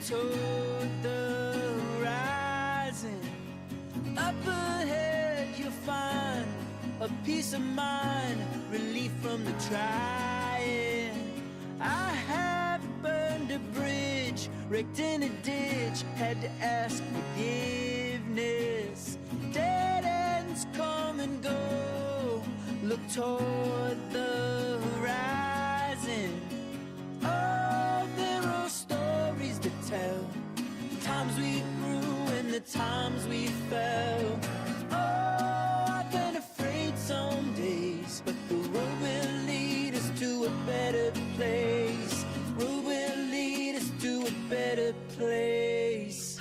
toward the horizon. Up ahead you'll find a peace of mind, relief from the trying. I have burned a bridge, wrecked in a ditch, had to ask forgiveness. Dead ends come and go, look toward the horizon. Oh, there are stories to tell, the times we grew and the times we fell. Oh, I've been afraid some days, but the road will lead us to a better place. Road will lead us to a better place.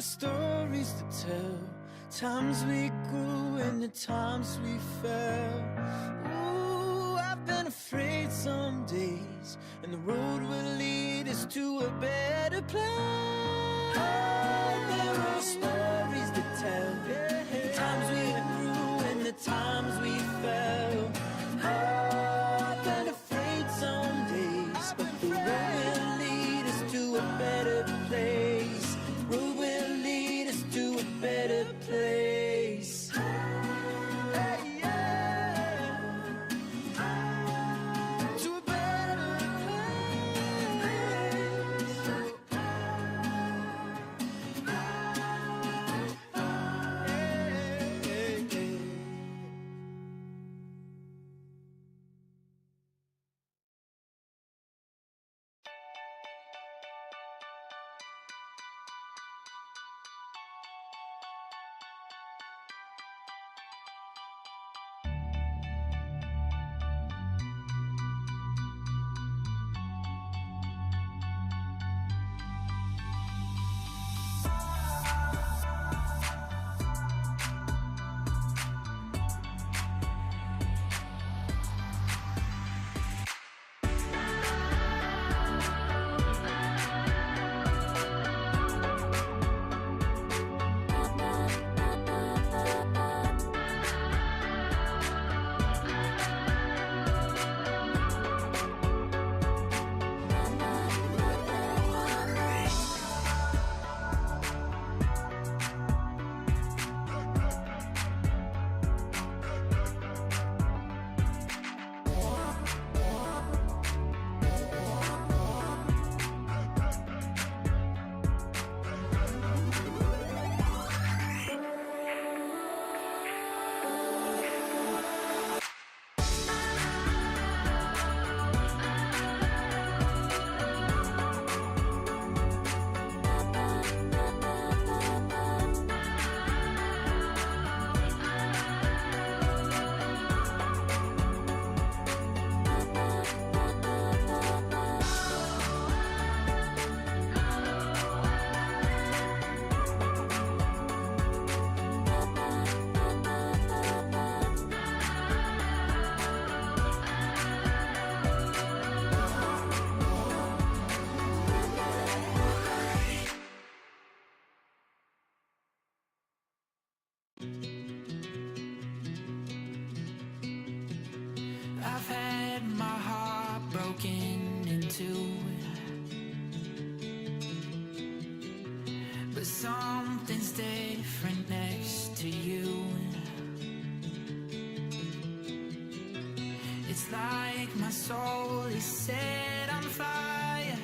Stories to tell, times we grew and the times we fell. Ooh, I've been afraid some days, and the road will lead us to a better place. Oh, there are stories to tell, times we grew and the times we fell. Oh, I've been afraid some days, but the road will lead us to a better place. Road will lead us to a better place. Hey, yeah. To a better place. I've had my heart broken in two, but something's different next to you. It's like my soul is set on fire,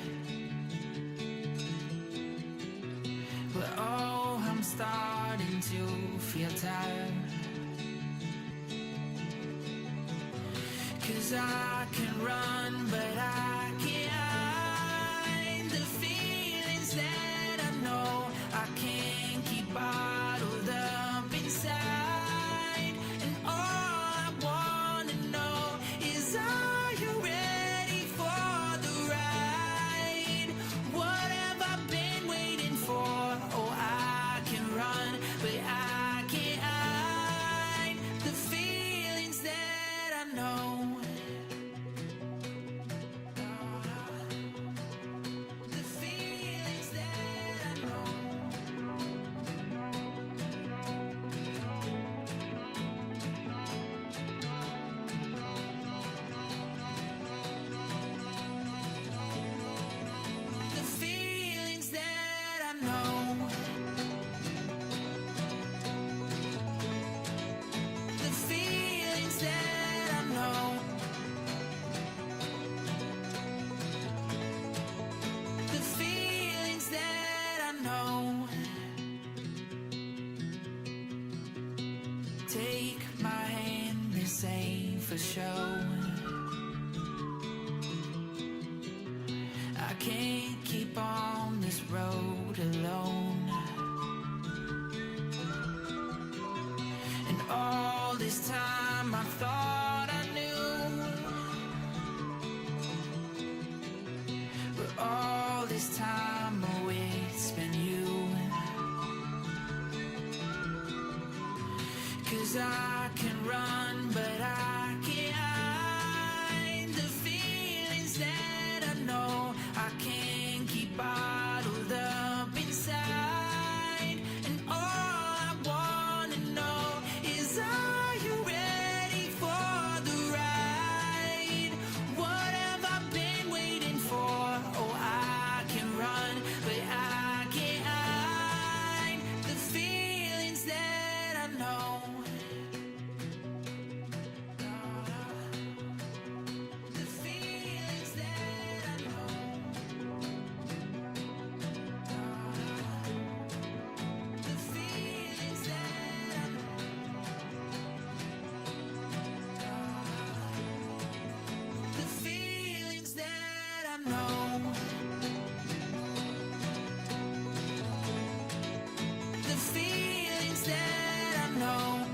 but oh, I'm starting to feel tired. 'Cause I can run, but I can't hide the feelings that I know I can't keep bottled up inside. And all I wanna know is, are you ready for the ride? What have I been waiting for? Oh, I can run, but I can't hide the feelings that I know. for show. I can't keep on this road alone. And all this time I thought I knew, but all this time away it's been you. 'Cause I can run, but I can't hide the feelings that I know I can't keep bottled up inside. And all I wanna know is, are you ready for the ride? What have I been waiting for? Oh, I can run, but I can't hide the feelings that I know. The feelings that I know. The feelings that I know. The feelings that I know. The feelings that I know.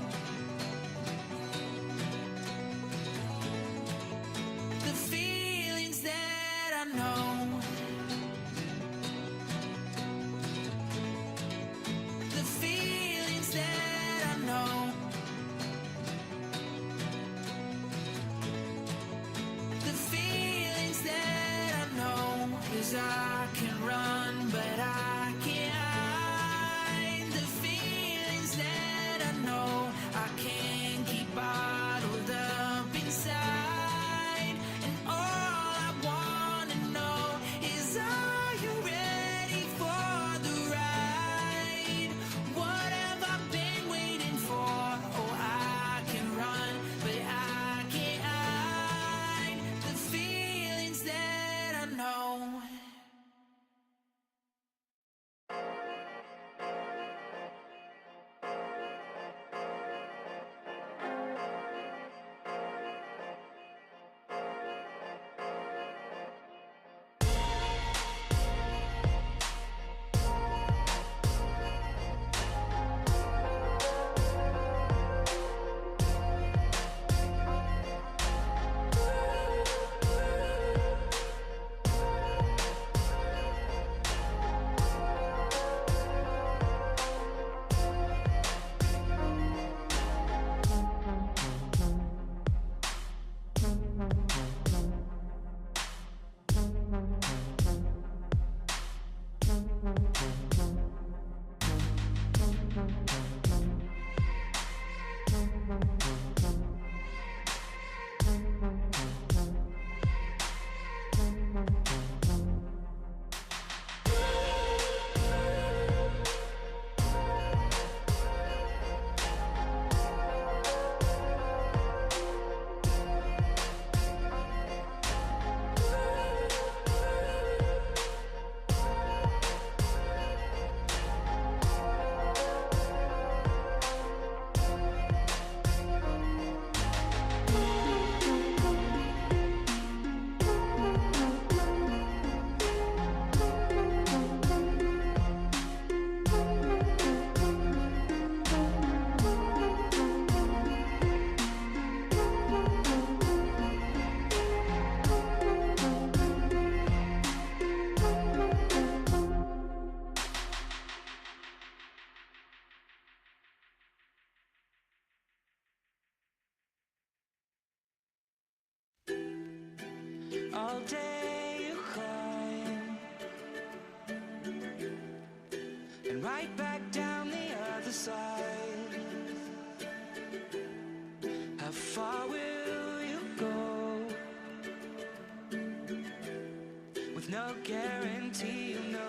The feelings that I know. The feelings that I know. The feelings that I know. 'Cause I can run, but I can't hide the feelings that I know I can't keep bottled up inside. And all I wanna know is, are you ready for the ride? What have I been waiting for? Oh, I can run, but I can't hide the feelings that I know. All day you climb, and right back down the other side. How far will you go? With no guarantee, you know.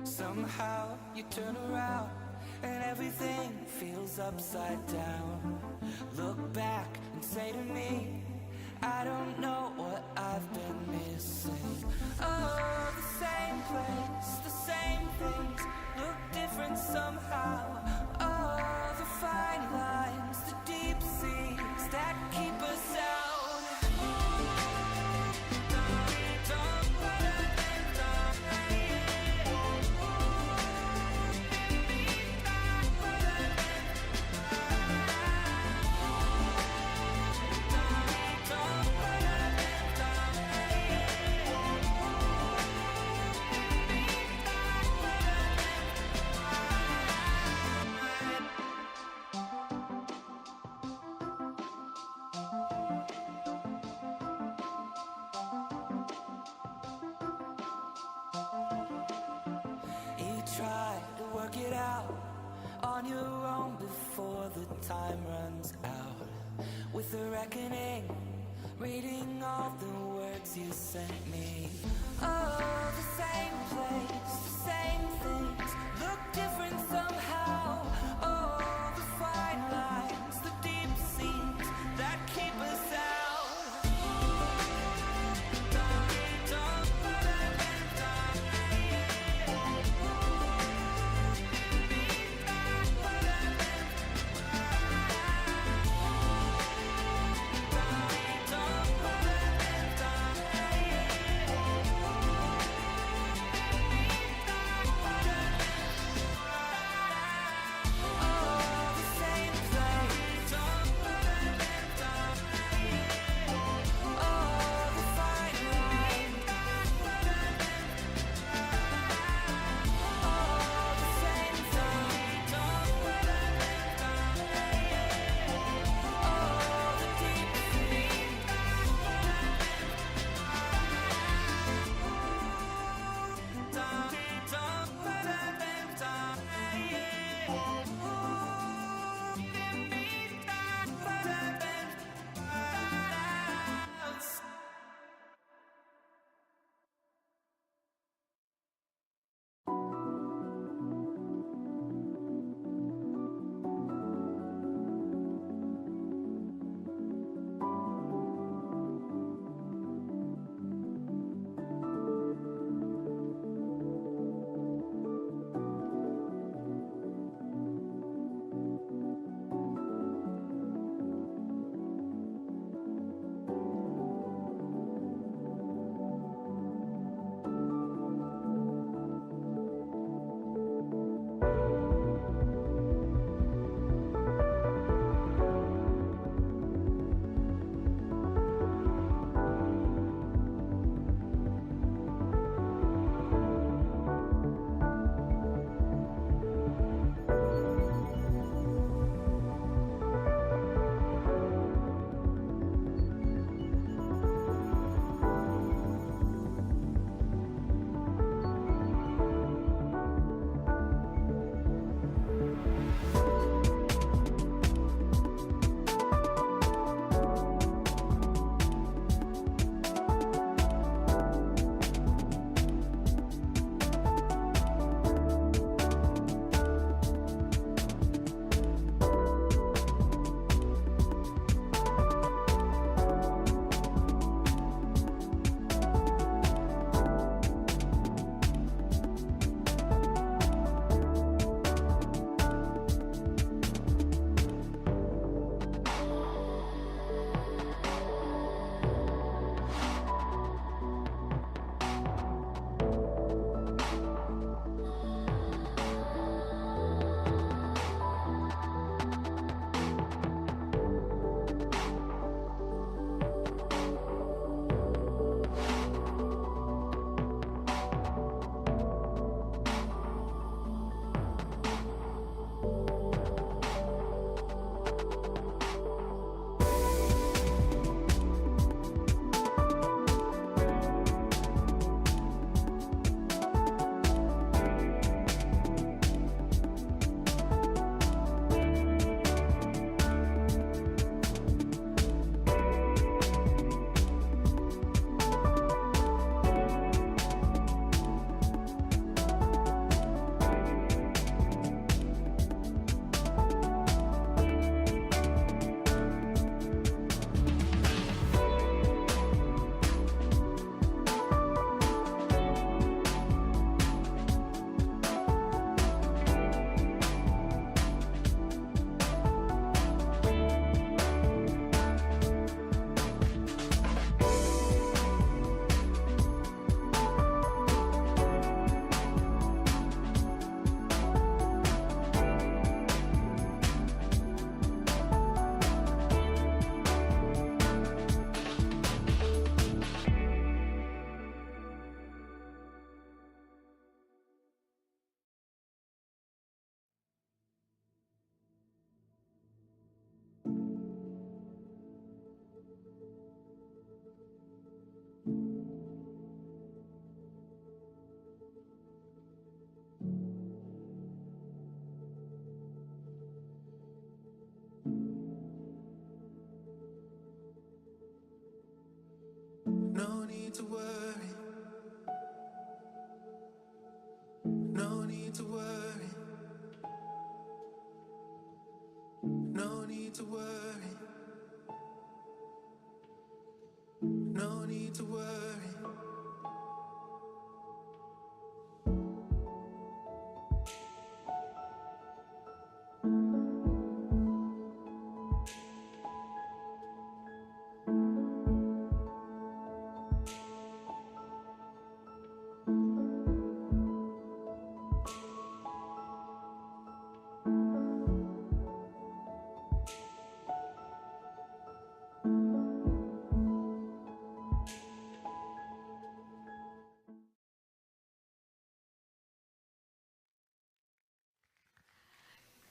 Somehow you turn around and everything feels upside down. Look back and say to me, I don't know what I've been missing. Oh, the same place, the same things look different somehow. Oh, the fine lines, the deep seas that keep us out. Try to work it out on your own before the time runs out. With a reckoning, reading all the words you sent me. Oh, the same place, the same things look different somehow. Oh, the fine lines, the deep seas that keep us out. to worry. No need to worry. No need to worry. No need to worry.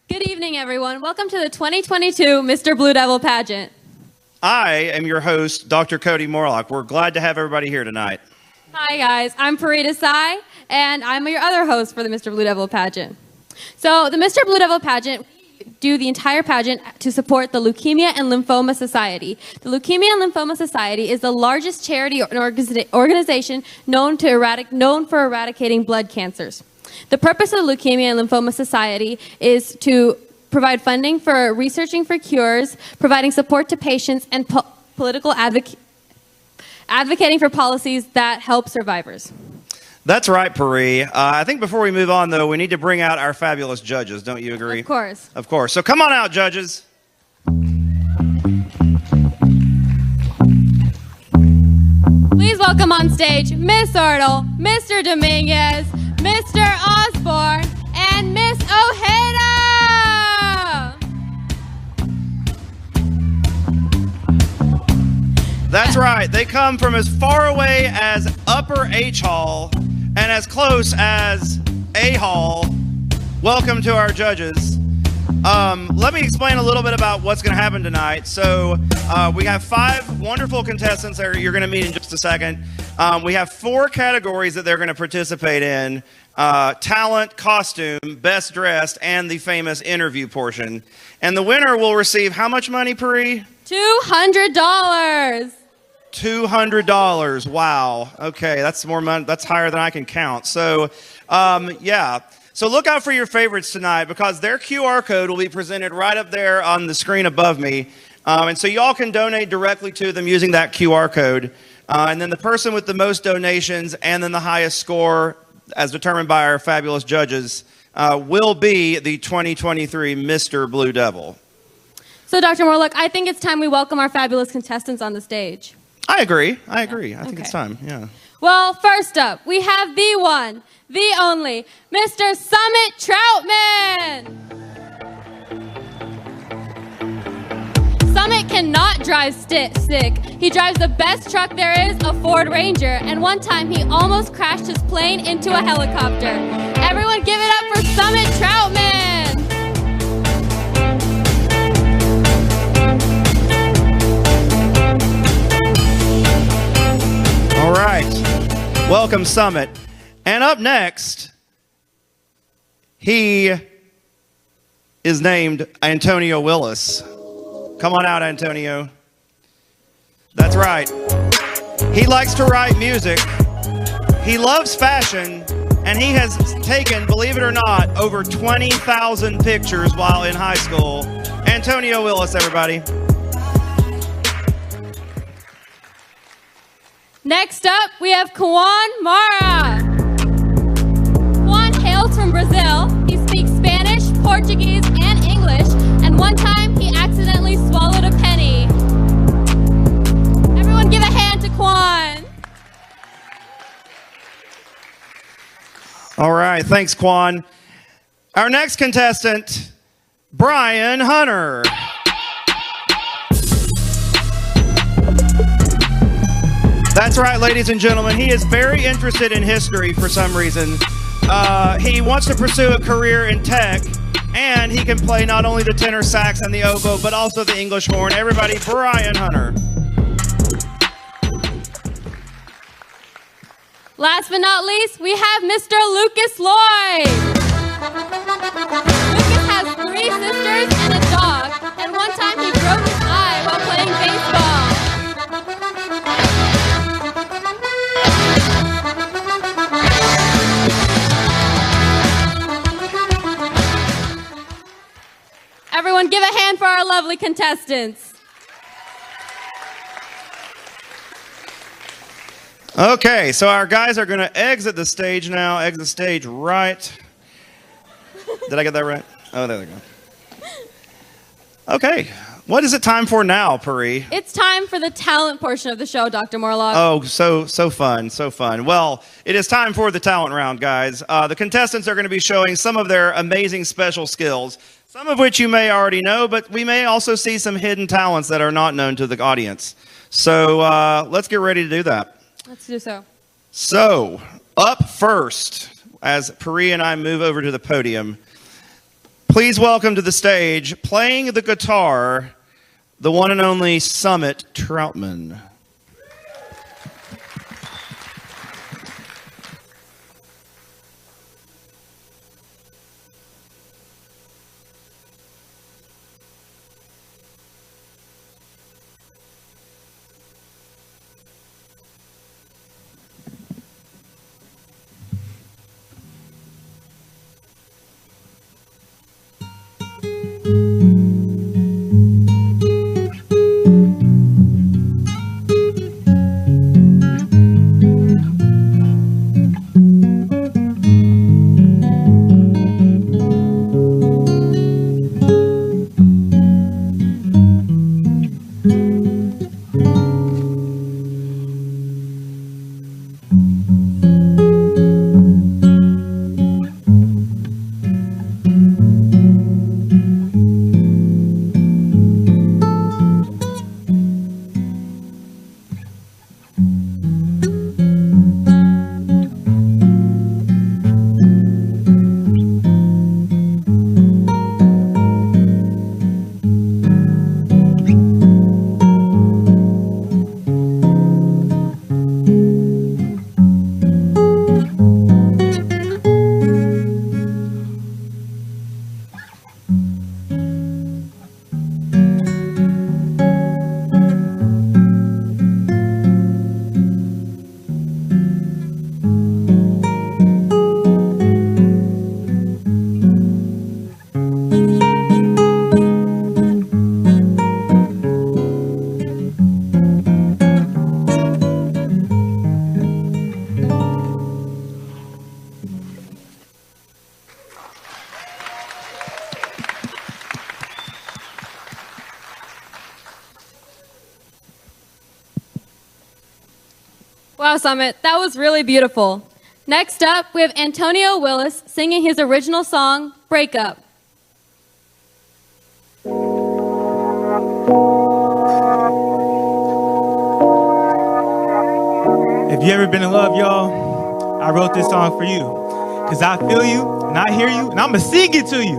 Good evening, everyone. Welcome to the 2022 Mr. Blue Devil Pageant. I am your host, Dr. Cody Morlock. We're glad to have everybody here tonight. Hi, guys. I'm Marietta Sai, and I'm your other host for the Mr. Blue Devil Pageant. So the Mr. Blue Devil Pageant do the entire pageant to support the Leukemia and Lymphoma Society. The Leukemia and Lymphoma Society is the largest charity organization known for eradicating blood cancers. The purpose of the Leukemia and Lymphoma Society is to provide funding for researching for cures, providing support to patients, and advocating for policies that help survivors. That's right, Pari. I think before we move on, though, we need to bring out our fabulous judges. Don't you agree? Of course. Of course. So come on out, judges. Please welcome on stage Miss Ortle, Mr. Dominguez, Mr. Osborne, and Miss Ojeda! That's right. They come from as far away as Upper H Hall and as close as A Hall. Welcome to our judges. Let me explain a little bit about what's going to happen tonight. So we have 5 wonderful contestants that you're going to meet in just a second. We have 4 categories that they're going to participate in. Talent, costume, best dressed, and the famous interview portion. And the winner will receive how much money, Pari? $200. $200. Wow. Okay, that's more money. That's higher than I can count. So, yeah. So look out for your favorites tonight because their QR code will be presented right up there on the screen above me. And so y'all can donate directly to them using that QR code. And then the person with the most donations and then the highest score, as determined by our fabulous judges, will be the 2023 Mr. Blue Devil. So, Dr. Morlock, I think it's time we welcome our fabulous contestants on the stage. I agree. I think it's time, yeah. Well, first up, we have the one, the only, Mr. Summit Troutman. Summit cannot drive stick. He drives the best truck there is, a Ford Ranger, and one time he almost crashed his plane into a helicopter. Everyone give it up for Summit Troutman. All right. Welcome, Summit. And up next, he is named Antonio Willis. Come on out, Antonio. That's right. He likes to write music. He loves fashion, and he has taken, believe it or not, over 20,000 pictures while in high school. Antonio Willis, everybody. Next up, we have Kwan Mara. Kwan hails from Brazil. He speaks Spanish, Portuguese, and English, and one time he accidentally swallowed a penny. Everyone give a hand to Kwan. All right, thanks, Kwan. Our next contestant, Brian Hunter. That's right, ladies and gentlemen. He is very interested in history for some reason. He wants to pursue a career in tech, and he can play not only the tenor sax and the oboe, but also the English horn. Everybody, Brian Hunter. Last but not least, we have Mr. Lucas Lloyd. Lucas has 3 sisters and a dog, and one time he broke his eye while playing baseball. lovely contestants. Okay, so our guys are going to exit the stage now. Exit stage right. Did I get that right? Oh, there they go. Okay, what is it time for now, Pari? It's time for the talent portion of the show, Dr. Morlock. Oh, so fun, so fun. Well, it is time for the talent round, guys. The contestants are going to be showing some of their amazing special skills, some of which you may already know, but we may also see some hidden talents that are not known to the audience. So let's get ready to do that. Let's do so. So, up first, as Pari and I move over to the podium, please welcome to the stage, playing the guitar, the one and only Summit Troutman. Wow, Summit, that was really beautiful. Next up, we have Antonio Willis singing his original song, Break Up. If you ever been in love, y'all, I wrote this song for you. Cause I feel you, and I hear you, and I'ma sing it to you.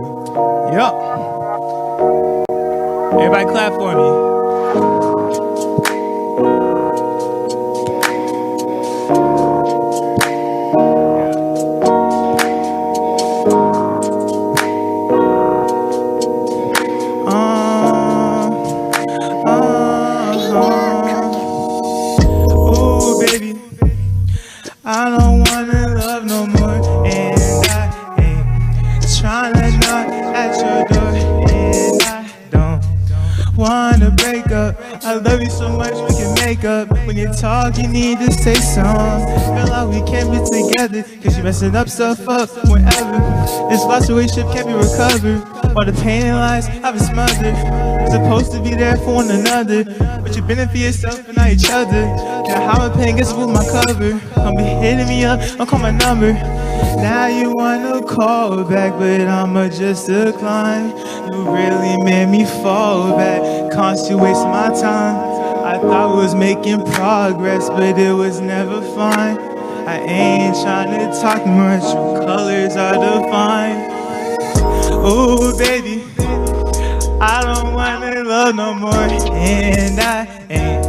Yup. Everybody clap for me. I don't wanna love no more, and I ain't tryna knock at your door, and I don't wanna break up. I love you so much we can make up. When you talk, you need to say something. Feel like we can't be together, cause you messing up stuff up whenever. This lost relationship can't be recovered. All the pain and lies I've been smothered. We're supposed to be there for one another, but you've been in for yourself and not each other. Now how I'm paying gets with my cover. Don't be hitting me up, don't call my number. Now you wanna call back, but I'ma just decline. You really made me fall back, constantly wasting my time. I thought we was making progress, but it was never fine. I ain't trying to talk much, your colors are defined. Ooh, baby, I don't wanna love no more, and I ain't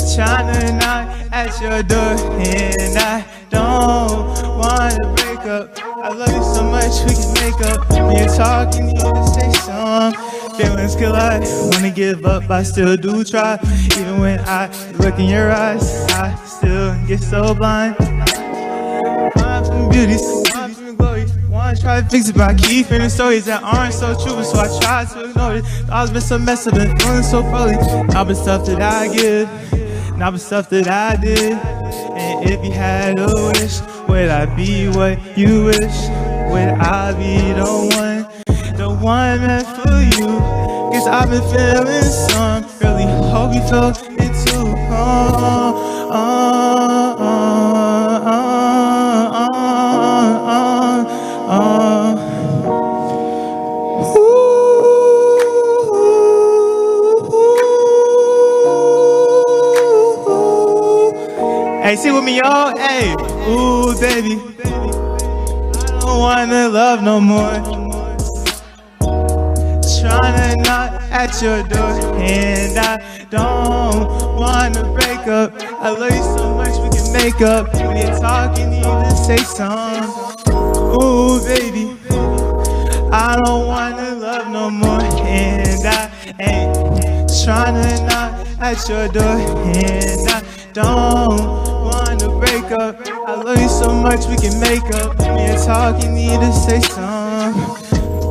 tryna knock at your door, and I don't wanna break up. I love you so much we can make up. When you're talking, you need to say something. Feelings collide, wanna give up, I still do try. Even when I look in your eyes, I still get so blind. Want from beauty, want from glory, want I try to fix it, but I keep feeling stories that aren't so true. So I try to ignore it. Thoughts been so messed up, been feeling so poorly. Now been stuff that I give, now been stuff that I did. And if you had a wish, would I be what you wish? Would I be the one meant for you? Guess I've been feeling some, really hope you feel it too. Hey, sing with me, y'all. Hey, ooh, baby, I don't wanna love no more. Tryna knock at your door, and I don't wanna break up. I love you so much we can make up. When you're talking, you need to say something. Ooh, baby, I don't wanna love no more, and I ain't tryna knock at your door, and I don't wanna break up. I love you so much we can make up. When you're talking, you need to say something.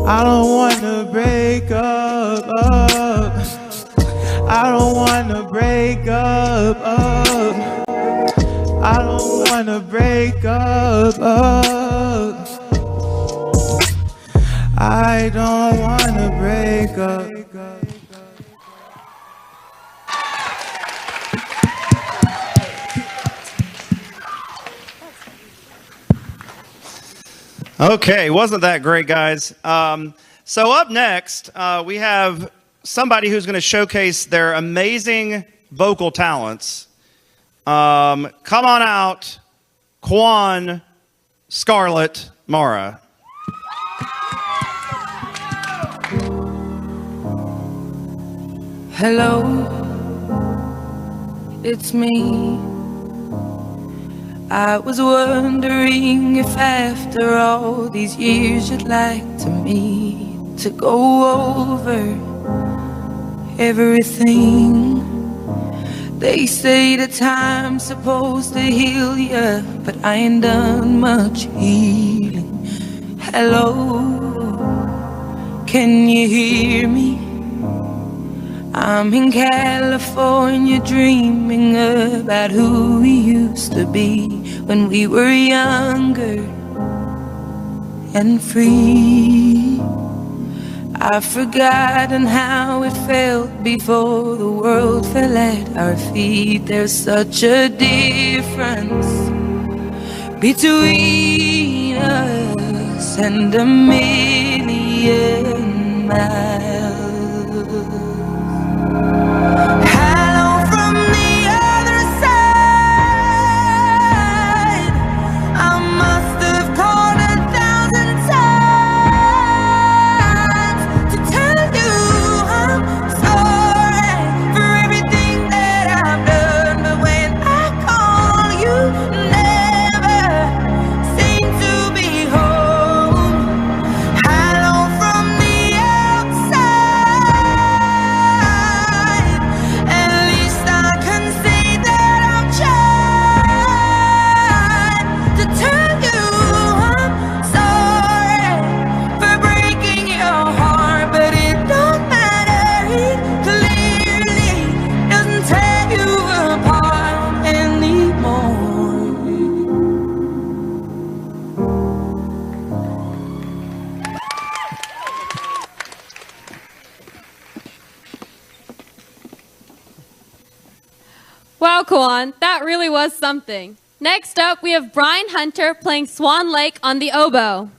I don't wanna break up. I don't wanna break up. I don't wanna break up. I don't wanna break up. Okay, wasn't that great, guys? So up next, we have somebody who's going to showcase their amazing vocal talents. Come on out, Quan, Scarlett, Mara. Hello, it's me. I was wondering if after all these years you'd like to meet to go over everything. They say that time's supposed to heal ya, but I ain't done much healing. Hello, can you hear me? I'm in California dreaming about who we used to be when we were younger and free. I've forgotten how it felt before the world fell at our feet. There's such a difference between us and a million miles. Hello from the other side. I must have called 1,000 times to tell you I'm sorry for everything that I've done. But when I call, you never seem to be home. Hello from the outside. At least I can say that I've tried to tell you I'm sorry for breaking your heart, but it don't matter. It clearly doesn't tear you apart anymore. Wow, Kwan, that really was something. Next up, we have Brian Hunter playing Swan Lake on the oboe.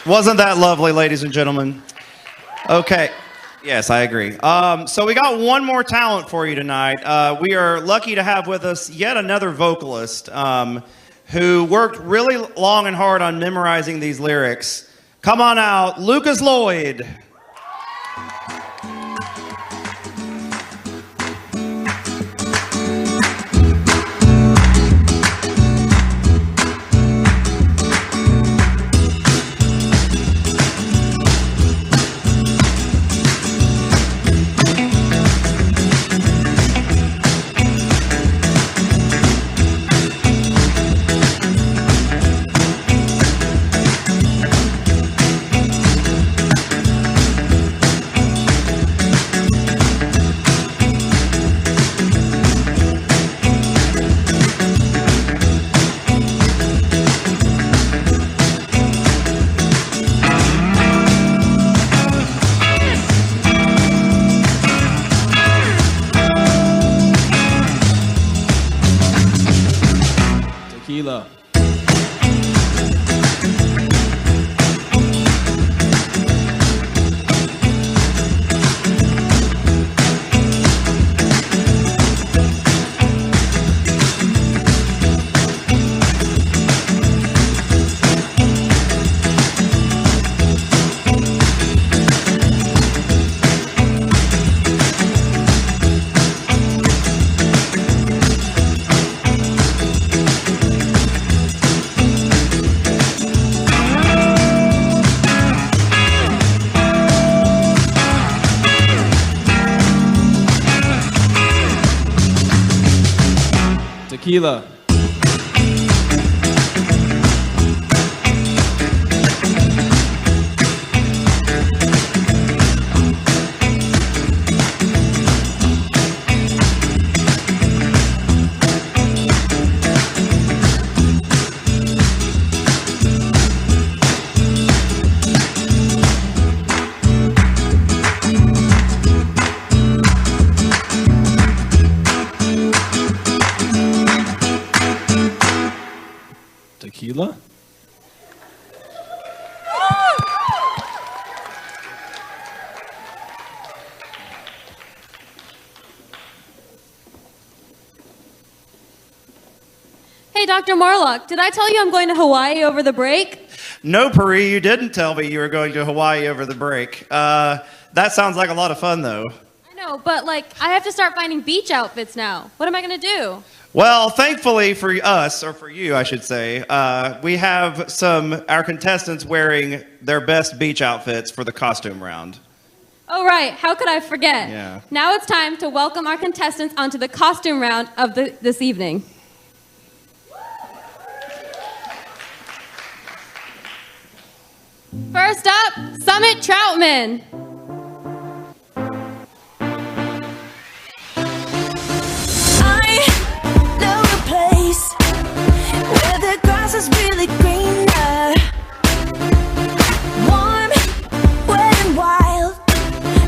Wasn't that lovely, ladies and gentlemen? Okay. Yes, I agree. So we got one more talent for you tonight. We are lucky to have with us yet another vocalist who worked really long and hard on memorizing these lyrics. Come on out, Lucas Lloyd. Tequila. Tequila. Tequila? Hey, Dr. Morlock, did I tell you I'm going to Hawaii over the break? No, Pari, you didn't tell me you were going to Hawaii over the break. That sounds like a lot of fun, though. I know, but I have to start finding beach outfits now. What am I going to do? Well, thankfully for us, or for you, I should say, we have our contestants wearing their best beach outfits for the costume round. Oh, right. How could I forget? Yeah. Now it's time to welcome our contestants onto the costume round of this evening. First up, Summit Troutman. Where the grass is really greener, warm, wet and wild.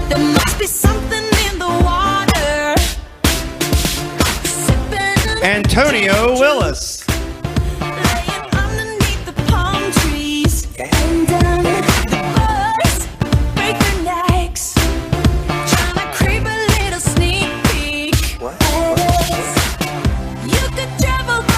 There must be something in the water. Antonio Willis. Laying underneath the palm trees, and the birds break their necks, trying to creep a little sneak peek. You could travel the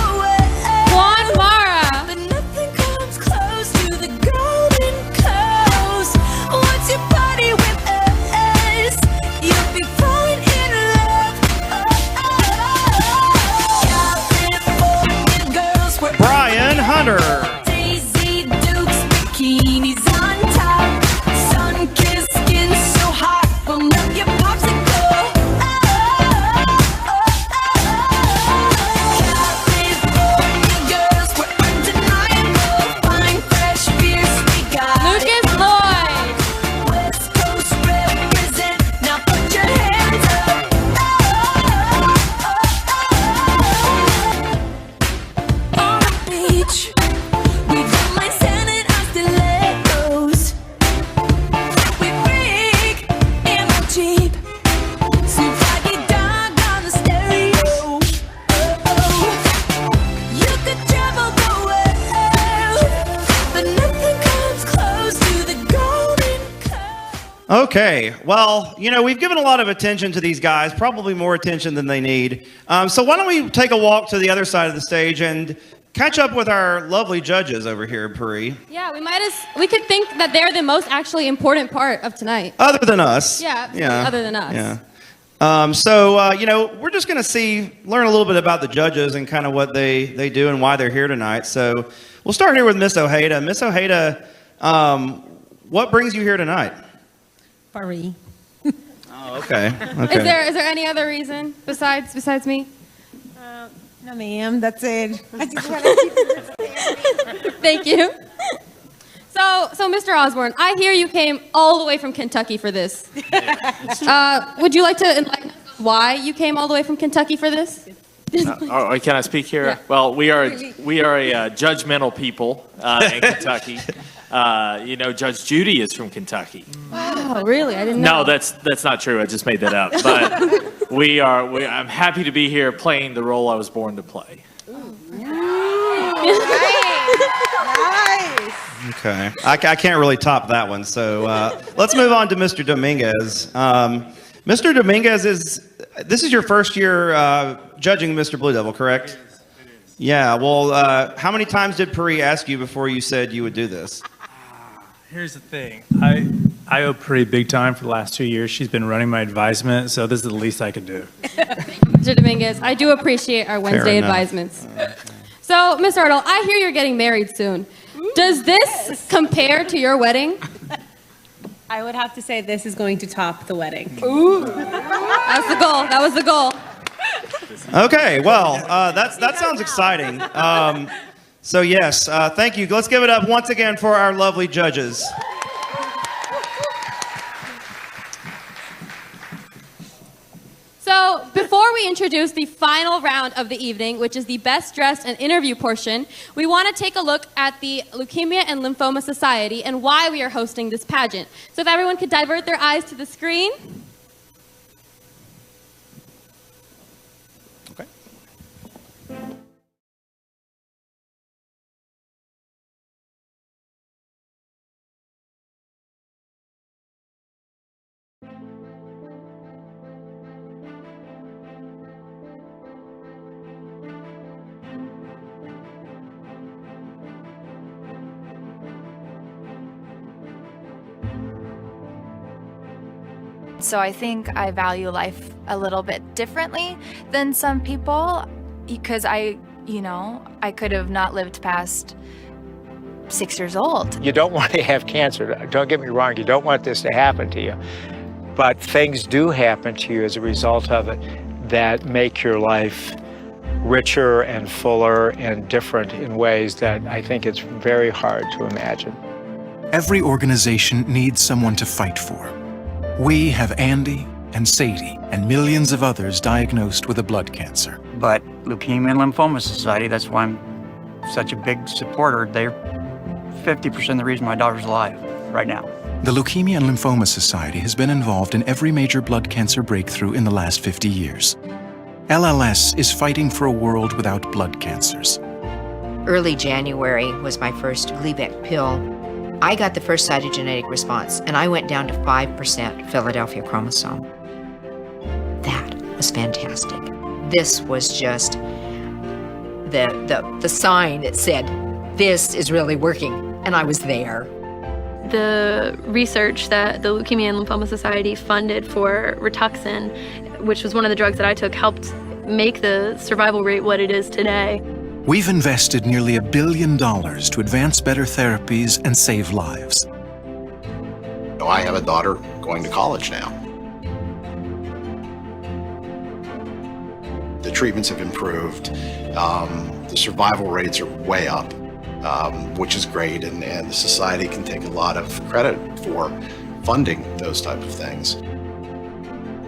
but nothing comes close to the golden coast. Once you party with us, you'll be falling in love. California girls were Brian Hunter. Daisy Dukes bikinis on top, sun-kissed skin so hot will melt your popsicle. California girls were undeniable, fine fresh beer we got. Lucas Lloyd. West Coast represent, now put your hands up. On the beach, Okay, well, we've given a lot of attention to these guys, probably more attention than they need. So why don't we take a walk to the other side of the stage and catch up with our lovely judges over here, Puri. Yeah, we could think that they're the most actually important part of tonight. Other than us. Yeah, other than us. Yeah. We're just going to learn a little bit about the judges and kind of what they do and why they're here tonight. So we'll start here with Miss Ojeda. Miss Ojeda, what brings you here tonight? Puri. Oh, okay. Is there any other reason besides me? No, ma'am. That's it. I just want to keep it. Thank you. So, Mr. Osborne, I hear you came all the way from Kentucky for this. Would you like to enlighten us on why you came all the way from Kentucky for this? Can I speak here? Yeah. Well, we are a judgmental people in Kentucky. Judge Judy is from Kentucky. Wow, really? I didn't know. No, that's not true. I just made that up. But I'm happy to be here playing the role I was born to play. Nice. Okay. I can't really top that one. So let's move on to Mr. Dominguez. Mr. Dominguez, this is your first year judging Mr. Blue Devil, correct? It is. Yeah. Well, how many times did Puri ask you before you said you would do this? Here's the thing. I owe Puri big time for the last 2 years. She's been running my advisement, so this is the least I could do. Mr. Dominguez, I do appreciate our Wednesday advisements. So, Ms. Ardle, I hear you're getting married soon. Does this compare to your wedding? I would have to say this is going to top the wedding. Ooh. That's the goal. That was the goal. Okay, well, that sounds exciting. So yes, thank you. Let's give it up once again for our lovely judges. So before we introduce the final round of the evening, which is the best dressed and interview portion, we want to take a look at the Leukemia and Lymphoma Society and why we are hosting this pageant. So if everyone could divert their eyes to the screen. Okay. So I think I value life a little bit differently than some people because I could have not lived past 6 years old. You don't want to have cancer. Don't get me wrong. You don't want this to happen to you. But things do happen to you as a result of it that make your life richer and fuller and different in ways that I think it's very hard to imagine. Every organization needs someone to fight for. We have Andy and Sadie and millions of others diagnosed with a blood cancer. But Leukemia and Lymphoma Society, that's why I'm such a big supporter. They're 50% of the reason my daughter's alive right now. The Leukemia and Lymphoma Society has been involved in every major blood cancer breakthrough in the last 50 years. LLS is fighting for a world without blood cancers. Early January was my first Gleevec pill. I got the first cytogenetic response, and I went down to 5% Philadelphia chromosome. That was fantastic. This was just the sign that said, this is really working, and I was there. The research that the Leukemia and Lymphoma Society funded for Rituxan, which was one of the drugs that I took, helped make the survival rate what it is today. We've invested nearly $1 billion to advance better therapies and save lives. I have a daughter going to college now. The treatments have improved. The survival rates are way up, which is great, and the society can take a lot of credit for funding those type of things.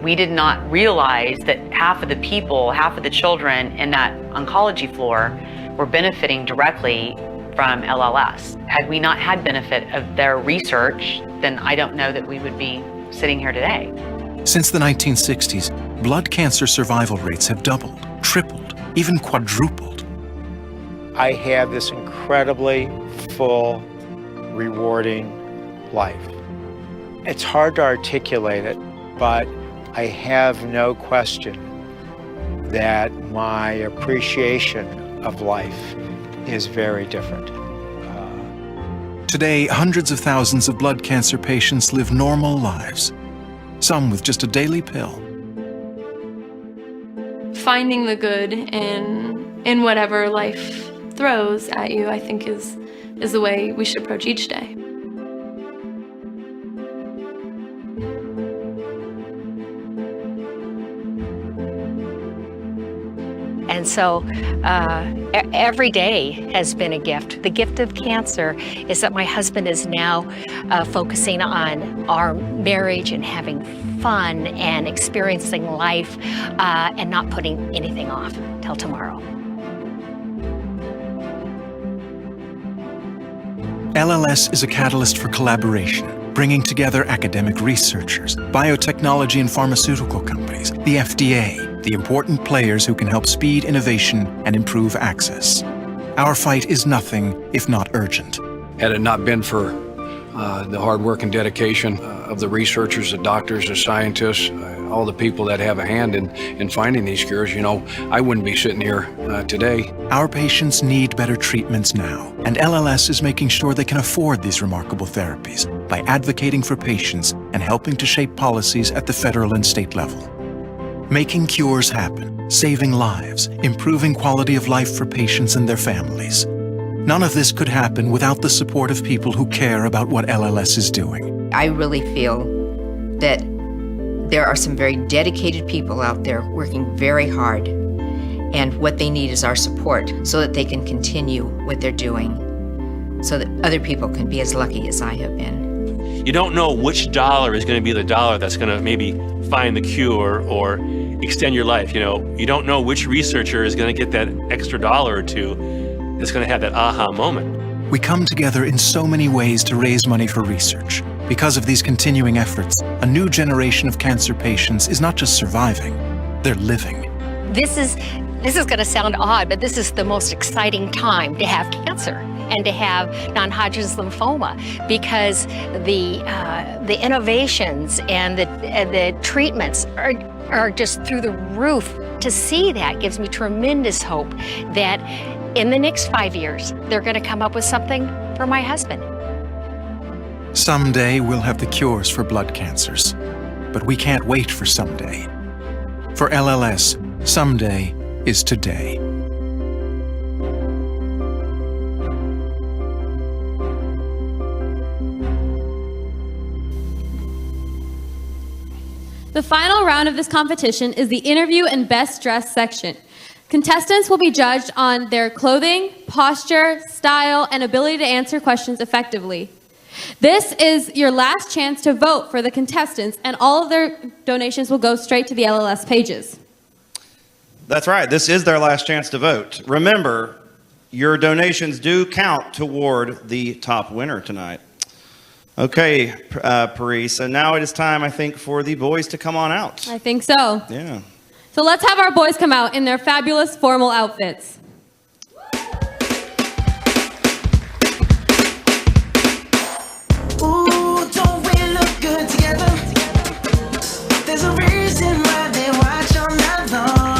We did not realize that half of the people, half of the children in that oncology floor were benefiting directly from LLS. Had we not had benefit of their research, then I don't know that we would be sitting here today. Since the 1960s, blood cancer survival rates have doubled, tripled, even quadrupled. I have this incredibly full, rewarding life. It's hard to articulate it, but I have no question that my appreciation of life is very different. Today, hundreds of thousands of blood cancer patients live normal lives, some with just a daily pill. Finding the good in whatever life throws at you, I think is the way we should approach each day. And so every day has been a gift. The gift of cancer is that my husband is now focusing on our marriage and having fun and experiencing life and not putting anything off till tomorrow. LLS is a catalyst for collaboration, bringing together academic researchers, biotechnology and pharmaceutical companies, the FDA, the important players who can help speed innovation and improve access. Our fight is nothing if not urgent. Had it not been for the hard work and dedication of the researchers, the doctors, the scientists, all the people that have a hand in finding these cures, you know, I wouldn't be sitting here today. Our patients need better treatments now, and LLS is making sure they can afford these remarkable therapies by advocating for patients and helping to shape policies at the federal and state level. Making cures happen, saving lives, improving quality of life for patients and their families. None of this could happen without the support of people who care about what LLS is doing. I really feel that there are some very dedicated people out there working very hard, and what they need is our support so that they can continue what they're doing, so that other people can be as lucky as I have been. You don't know which dollar is going to be the dollar that's going to maybe find the cure or extend your life. You know, you don't know which researcher is going to get that extra dollar or two that's going to have that aha moment. We come together in so many ways to raise money for research. Because of these continuing efforts, a new generation of cancer patients is not just surviving, they're living. This is going to sound odd, but this is the most exciting time to have cancer and to have non-Hodgkin's lymphoma, because the innovations and the treatments are just through the roof. To see that gives me tremendous hope that in the next 5 years, they're going to come up with something for my husband. Someday we'll have the cures for blood cancers, but we can't wait for someday. For LLS, someday is today. The final round of this competition is the interview and best dressed section. Contestants will be judged on their clothing, posture, style, and ability to answer questions effectively. This is your last chance to vote for the contestants, and all of their donations will go straight to the LLS pages. That's right. This is their last chance to vote. Remember, your donations do count toward the top winner tonight. Okay, Paris, and now it is time, I think, for the boys to come on out. I think so. Yeah. So let's have our boys come out in their fabulous formal outfits. Ooh, don't we look good together? There's a reason why they watch all night long.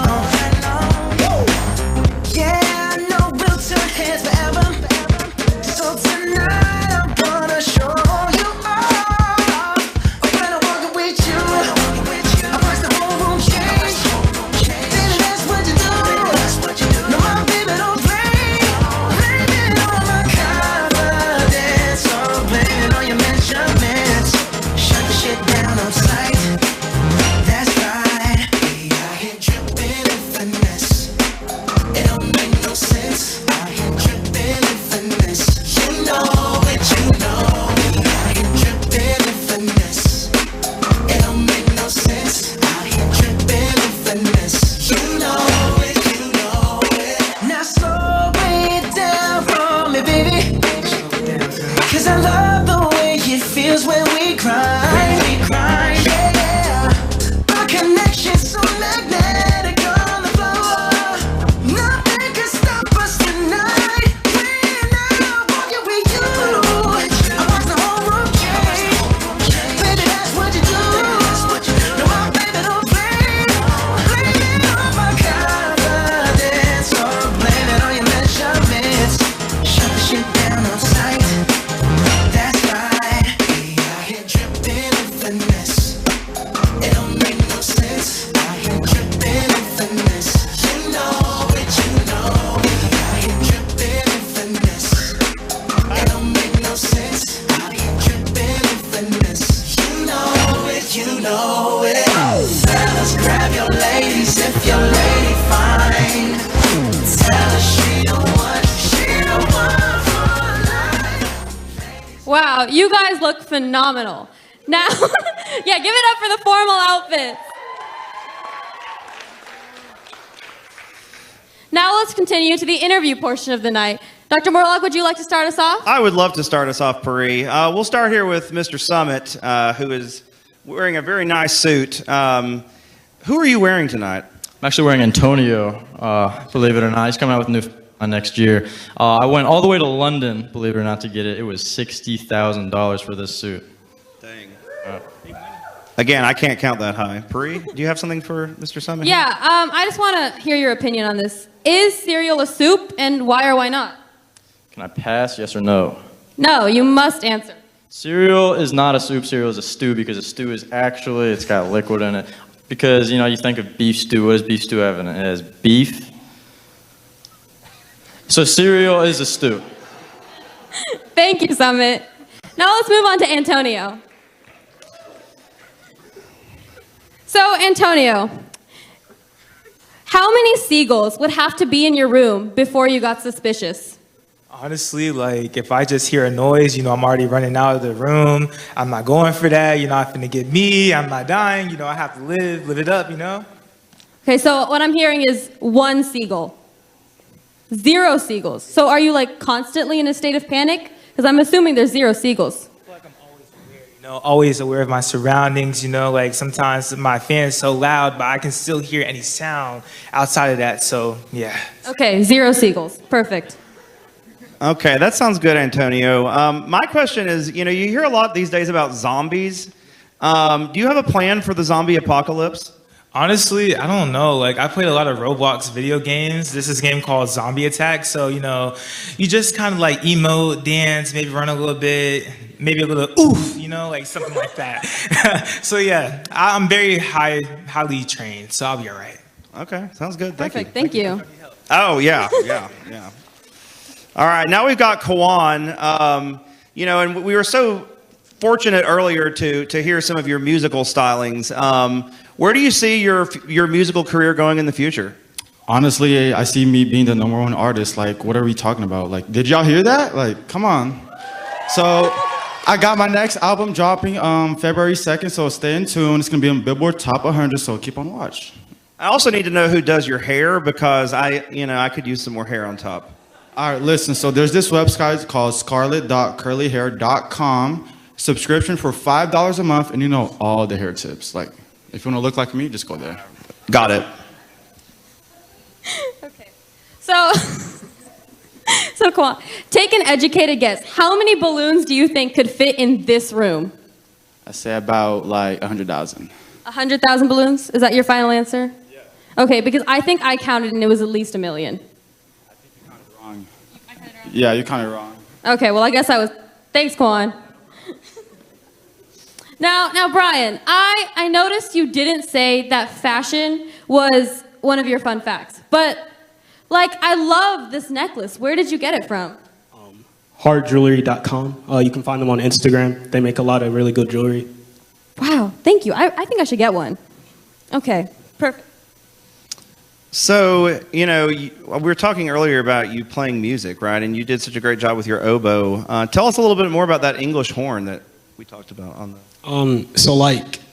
Yeah, I know we'll turn heads forever. So tonight I'm gonna show you off. When I walk with you, I watch the whole room change. Baby, that's what you do. No, my baby don't play. Blame it on my confidence, or blame it on your measurements. Shut the shit down on sight. That's right. We out here dripping in finesse. It don't make no sense. Out here dripping in finesse. You know it, you know. We out here dripping in finesse. It don't make no sense. Out here dripping in finesse. You know it, you know it. Now slow it down for me, baby. 'Cause I love the way it feels when we grind. Yeah. Our connection's so magnetic on the floor. Nothing can stop us tonight. When I'm walking with you, I watch the whole room change. Baby, Wow, you guys look phenomenal. Now, yeah, give it up for the formal outfits. Now let's continue to the interview portion of the night. Dr. Morlock, would you like to start us off? I would love to start us off, Pari. We'll start here with Mr. Summit, who is wearing a very nice suit. Who are you wearing tonight? I'm actually wearing Antonio, believe it or not. He's coming out with new next year. I went all the way to London, believe it or not, to get it. It was $60,000 for this suit. Dang. Again, I can't count that high. Pari, do you have something for Mr. Summit? Yeah, I just want to hear your opinion on this. Is cereal a soup, and why or why not? Can I pass, yes or no? No, you must answer. Cereal is not a soup, cereal is a stew, because a stew is actually, it's got liquid in it. Because, you know, you think of beef stew, what does beef stew have in it? It has beef. So cereal is a stew. Thank you, Summit. Now let's move on to Antonio. So, Antonio, how many seagulls would have to be in your room before you got suspicious? Honestly, like, if I just hear a noise, I'm already running out of the room. I'm not going for that. You're not finna get me. I'm not dying. I have to live it up, Okay, so what I'm hearing is 1 seagull. 0 seagulls. So are you, like, constantly in a state of panic? Because I'm assuming there's 0 seagulls. Always aware of my surroundings, like sometimes my fan is so loud, but I can still hear any sound outside of that, so yeah. Okay, 0 seagulls. Perfect. Okay, that sounds good, Antonio. My question is, you hear a lot these days about zombies. Do you have a plan for the zombie apocalypse? Honestly, I don't know. Like, I played a lot of Roblox video games. This is a game called Zombie Attack. So, you just kind of like emote, dance, maybe run a little bit, maybe a little oof, like something like that. So, yeah, I'm very highly trained, so I'll be all right. Okay, sounds good. Perfect, thank you. Oh, yeah. All right, now we've got Kawan. And we were so fortunate earlier to hear some of your musical stylings. Where do you see your musical career going in the future? Honestly, I see me being the #1 artist. Like, what are we talking about? Like, did y'all hear that? Like, come on. So, I got my next album dropping February 2nd, so stay in tune. It's going to be on Billboard Top 100, so keep on watch. I also need to know who does your hair, because I could use some more hair on top. All right, listen. So, there's this website called scarlet.curlyhair.com. Subscription for $5 a month, and all the hair tips. Like, if you want to look like me, just go there. Got it. Okay. So come on. Take an educated guess. How many balloons do you think could fit in this room? I say about like 100,000. 100,000 balloons? Is that your final answer? Yeah. Okay, because I think I counted and it was at least 1 million. I think you counted wrong. Yeah, you counted wrong. Okay, well, I guess I was. Thanks, Quan. Now, Brian, I noticed you didn't say that fashion was one of your fun facts, but, I love this necklace. Where did you get it from? Heartjewelry.com. You can find them on Instagram. They make a lot of really good jewelry. Wow, thank you. I think I should get one. Okay, perfect. So, we were talking earlier about you playing music, right? And you did such a great job with your oboe. Tell us a little bit more about that English horn that we talked about on the... So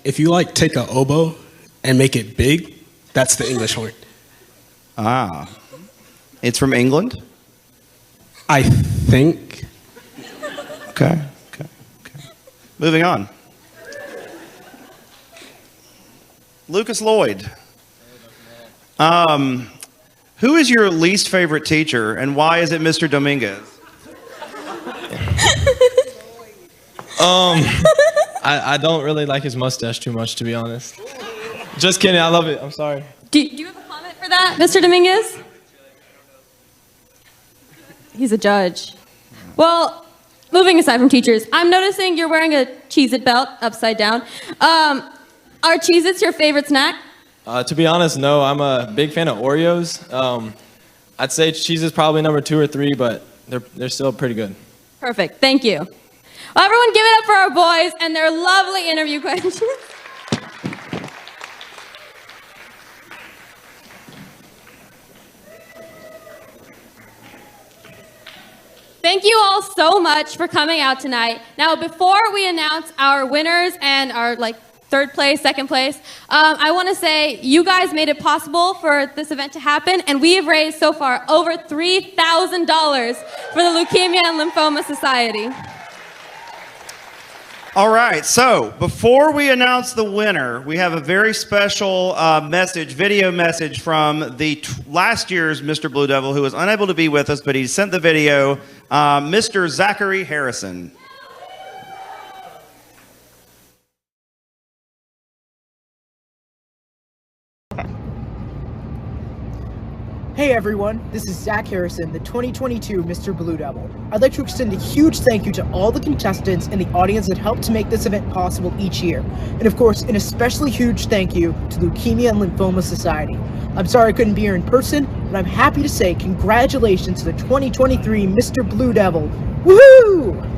if you take an oboe and make it big, that's the English horn. Ah. It's from England? I think. Okay. Moving on. Lucas Lloyd. Who is your least favorite teacher, and why is it Mr. Dominguez? I don't really like his mustache too much, to be honest. Just kidding, I love it. I'm sorry. Do you have a comment for that, Mr. Dominguez? He's a judge. Well, moving aside from teachers, I'm noticing you're wearing a Cheez-It belt upside down. Are Cheez-Its your favorite snack? To be honest, no. I'm a big fan of Oreos. I'd say Cheez-Its probably number 2 or 3, but they're still pretty good. Perfect. Thank you. Well, everyone give it up for our boys and their lovely interview questions. Thank you all so much for coming out tonight. Now, before we announce our winners and our third place, second place, I want to say you guys made it possible for this event to happen, and we have raised so far over $3,000 for the Leukemia and Lymphoma Society. All right, so before we announce the winner, we have a very special video message from the last year's Mr. Blue Devil, who was unable to be with us, but he sent the video, Mr. Zachary Harrison. Hey everyone, this is Zach Harrison, the 2022 Mr. Blue Devil. I'd like to extend a huge thank you to all the contestants and the audience that helped to make this event possible each year. And of course, an especially huge thank you to the Leukemia and Lymphoma Society. I'm sorry I couldn't be here in person, but I'm happy to say congratulations to the 2023 Mr. Blue Devil. Woohoo!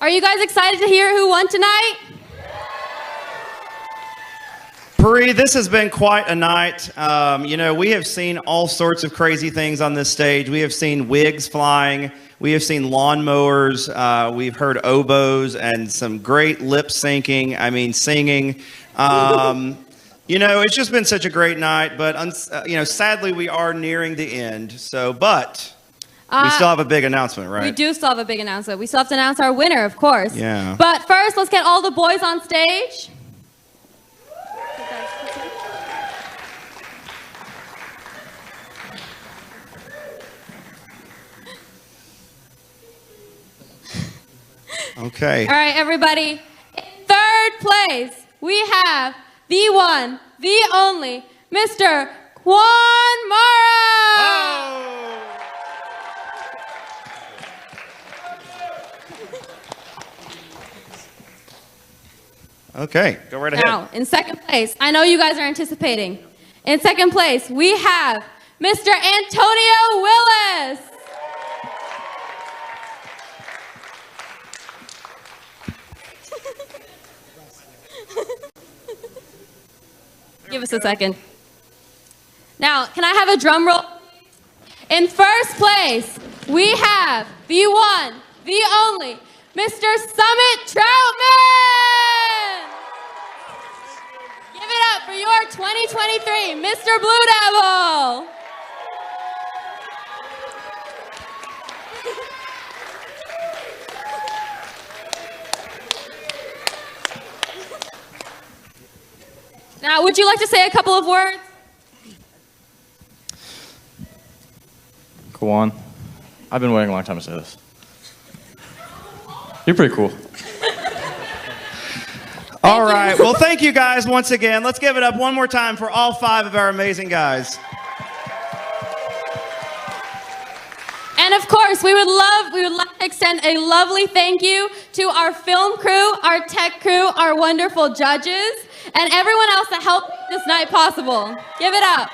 Are you guys excited to hear who won tonight? Puri, this has been quite a night. We have seen all sorts of crazy things on this stage. We have seen wigs flying. We have seen lawnmowers. We've heard oboes and some great lip syncing. Singing. It's just been such a great night. But sadly, we are nearing the end. But we still have a big announcement, right? We do still have a big announcement. We still have to announce our winner, of course. Yeah. But first, let's get all the boys on stage. Okay. All right, everybody. In third place, we have the one, the only, Mr. Juan Mara. Oh! Okay, go right ahead. Now, in second place, I know you guys are anticipating. In second place, we have Mr. Antonio Willis. Give us a second. Now, can I have a drum roll? In first place, we have the one, the only, Mr. Summit Troutman! Give it up for your 2023 Mr. Blue Devil! Now, would you like to say a couple of words? Go on. I've been waiting a long time to say this. You're pretty cool. All right. Well, thank you guys once again. Let's give it up one more time for all 5 of our amazing guys. And of course, we would like to extend a lovely thank you to our film crew, our tech crew, our wonderful judges, and everyone else that helped make this night possible. Give it up.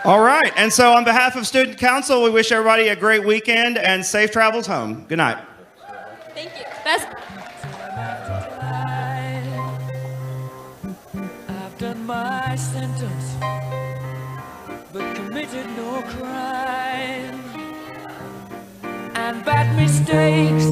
All right. And so on behalf of Student Council, we wish everybody a great weekend and safe travels home. Good night. Thank you. Best. I've done my sentence, but committed no crime. And bad mistakes